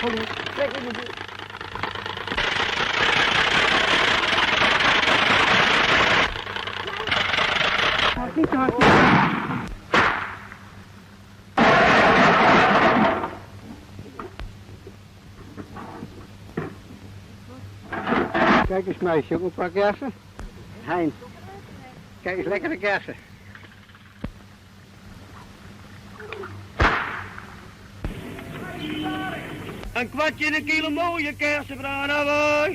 folie. Trek in de deur. Niet te hard. Kijk eens meisje, ook een paar kersen. Hein, kijk eens lekkere kersen. Een kwartje en een kilo mooie kersen, hoor.